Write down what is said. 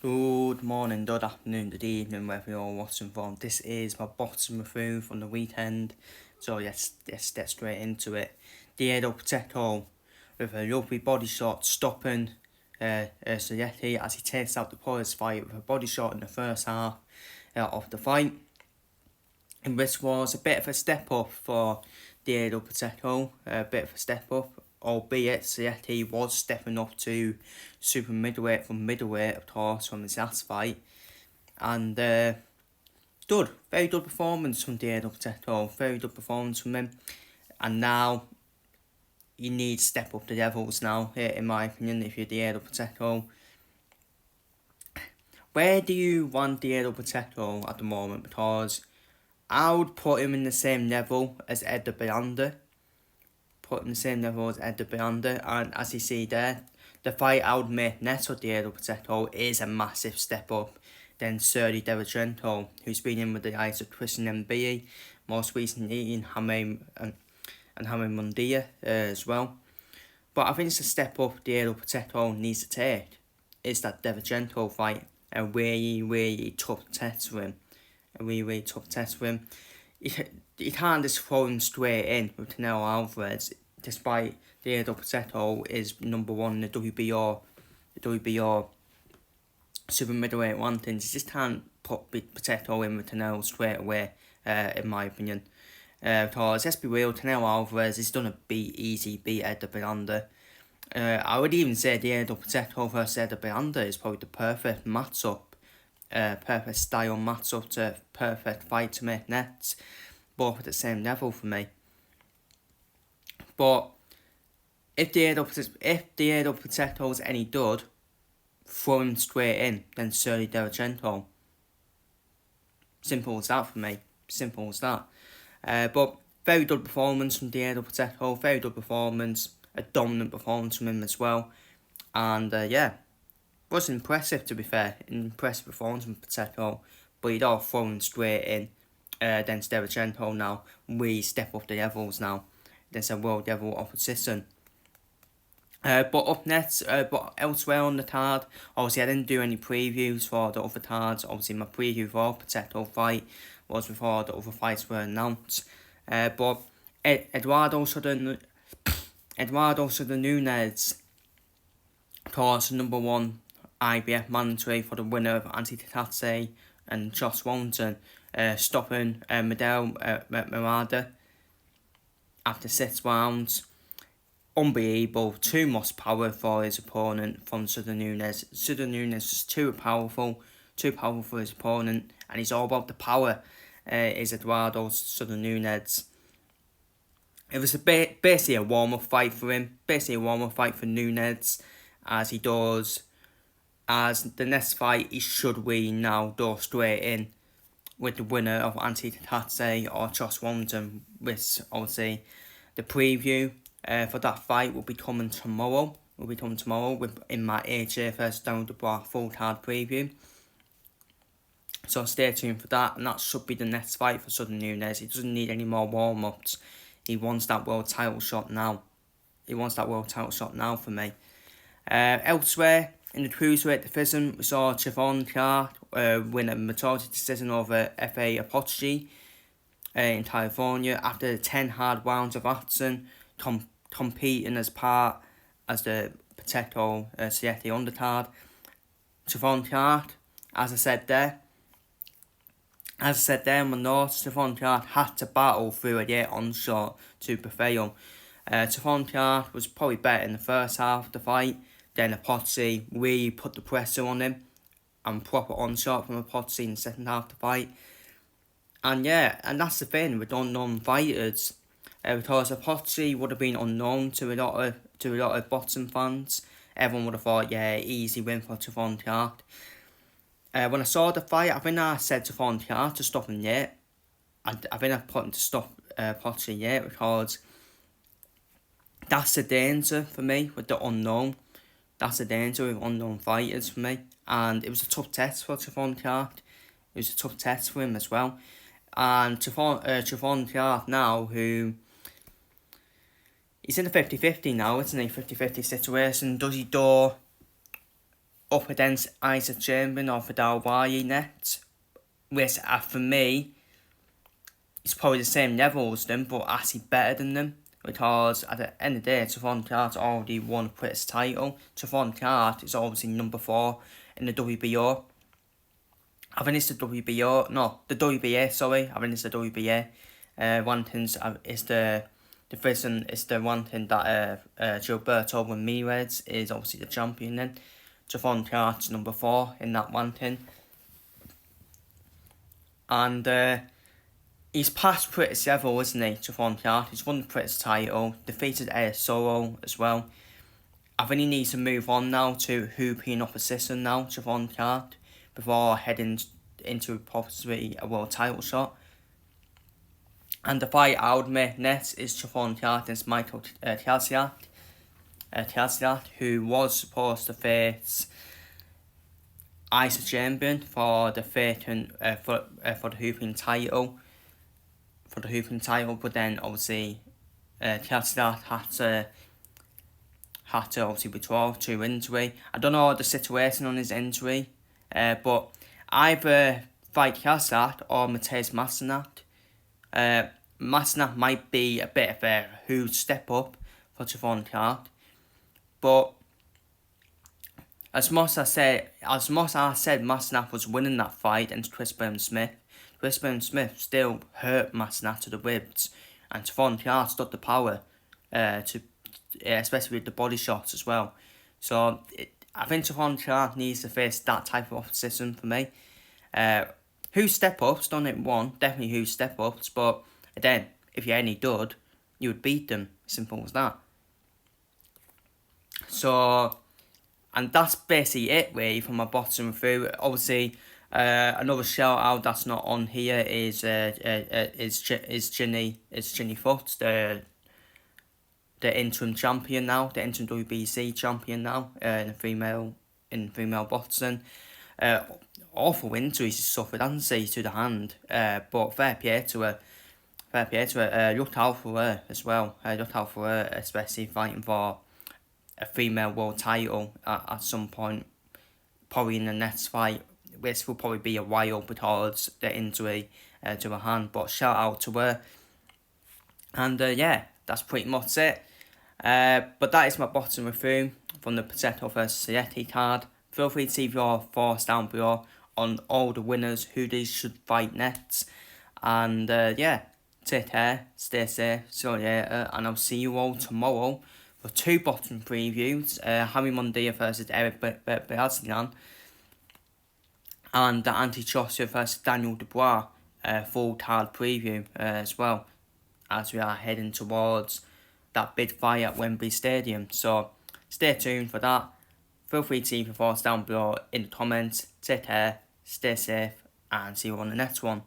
Good morning, good afternoon, good evening, wherever you're watching from. This is my bottom review from the weekend. So let's get straight into it. Diego Pacheco with a lovely body shot stopping Sulecki as he takes out the Polish fight with a body shot in the first half of the fight. And this was a bit of a step up for Diego Pacheco, a bit of a step up, albeit Sulecki was stepping up to super middleweight from middleweight, of course, from his last fight. And very good performance from Diego Pacheco, very good performance from him. And now you need to step up the levels now, in my opinion, if you're Diego Pacheco. Where do you want Diego Pacheco at the moment? Because I would put him in the same level as Edgar Belander. And as you see there, the fight I would make next for Diego Pacheco is a massive step up than Sergey Derevyanchenko, who's been in with the likes of Christian Mbia, most recently in Jaime Mundia as well. But I think it's a step up Diego Pacheco needs to take. Is that Derevyanchenko fight a really tough test for him. You can't just throw him straight in with Canelo Alvarez, despite Diego Pacheco is number one in the WBO super middleweight rankings. You just can't put Pacheco in with Canelo straight away, in my opinion. Because let's be real, Canelo Alvarez is gonna beat Edgar Belander. I would even say Diego Pacheco versus Edgar Belander is probably the perfect matchup. Perfect style matchup to perfect fight to make next, both at the same level for me. But if Diego Pacheco's any good, throw him straight in, then Sergey Derevyanchenko. Simple as that for me. Simple as that. But very good performance from Diego Pacheco. Very good performance. A dominant performance from him as well. And was impressive, to be fair. Impressive performance from Pacheco. But you don't throw him straight in. Then Derevyanchenko now. We step up the levels now. There's a world level opposition. But up next, but elsewhere on the card, obviously I didn't do any previews for the other cards. Obviously my preview for Pacheco fight was before the other fights were announced. But Eduardo Nunez, of course, number one IBF mandatory for the winner of Anti-Tatatse and Josh Warrington, stopping Miguel Murada after 6 rounds. Unbelievable, too much power for his opponent from Sudan Nunez. Sudan Nunez is too powerful for his opponent, and he's all about the power, is Eduardo Sudan Nunez. It was basically a warm-up fight for him, basically a warm-up fight for Nunez, as the next fight he should win now, go straight in with the winner of Anti-Tatatse or Josh Warrington, which obviously the preview for that fight will be coming tomorrow. In my AJ vs Down the Bar full card preview. So stay tuned for that, and that should be the next fight for Sudan Nunez. He doesn't need any more warm-ups. He wants that world title shot now. For me. Elsewhere, in the cruiserweight division, we saw Siobhan Clark win a majority decision over F.A. Apoche in California after 10 hard rounds of action, competing as the Pacheco Sulecki undercard. Siobhan Clark, as I said there in my notes, Siobhan Clark had to battle through a late onshot to prevail. Siobhan Clark was probably better in the first half of the fight. Then Apoche really put the pressure on him, and proper onshot from Apoche in the second half of the fight. And that's the thing with unknown fighters, because Apoche would have been unknown to a lot of boxing fans. Everyone would have thought, easy win for Siobhan Clark. When I saw the fight, I think I said to Siobhan Clark to stop him yet. I think I put him to stop Apoche yet, because that's the danger for me with the unknown. That's the danger with unknown fighters for me. And it was a tough test for Siobhan Clark. It was a tough test for him as well. And Siobhan Clark now, who he's in a 50-50 now, isn't he? 50-50 situation. Does he go up against Isaac Chamberlain or Fidel Wai next, which for me, it's probably the same level as them, but actually better than them. Because at the end of the day, Trevon Clark already won a British title. Trevon Clark is obviously number 4 in the WBO. I think it's the WBO, no, the WBA, sorry. I think it's the WBA. Rankings is the division, is the ranking that Gilberto Ramirez is obviously the champion in. Trevon Clark's number 4 in that ranking. And he's past British level, isn't he, Trevon Clark? He's won the British title, defeated Ed Soro as well. I think he needs to move on now to hooping opposition now, Trevon Clark, before heading into possibly a world title shot. And the fight I would make next is Trevon Clark against Michael Tasiak, who was supposed to face Isaac Chamberlain for the for the hooping title. But then obviously Tasiak had to obviously withdraw to injury. I don't know the situation on his injury, but either fight Tasiak or Maciej Maciej. Maciej might be a bit of a huge step up for Trevon Clark, but as much as I said Maciej was winning that fight against Chris Smith still hurt Maciej to the ribs, and Trevon Clark stood the power, especially with the body shots as well. So I think Trevon Clark needs to face that type of opposition for me. Who's step ups, don't get me wrong, definitely who's step ups, but then if you're any dud, you would beat them. Simple as that. So, and that's basically it really for my bottom through. Obviously, another shout out that's not on here is Ginny Foot, the interim champion now, the interim WBC champion now, in female boxing. Awful injuries she suffered, hasn't she, to the hand. But fair play to her. Looked out for her as well. Looked out for her, especially fighting for a female world title at some point, probably in the next fight, which will probably be a while because the injury to her hand. But shout out to her. And yeah, that's pretty much it. But that is my bottom review from the Pacheco vs Sulecki card. Feel free to leave your thoughts down below on all the winners, who they should fight next. And yeah, take care, stay safe, see you later, and I'll see you all tomorrow for 2 bottom previews. Harry Mondia versus Eric Beazlian, and the Anthony Joshua versus Daniel Dubois full card preview as well, as we are heading towards that big fight at Wembley Stadium. So stay tuned for that. Feel free to leave your thoughts down below in the comments. Take care, stay safe, and see you on the next one.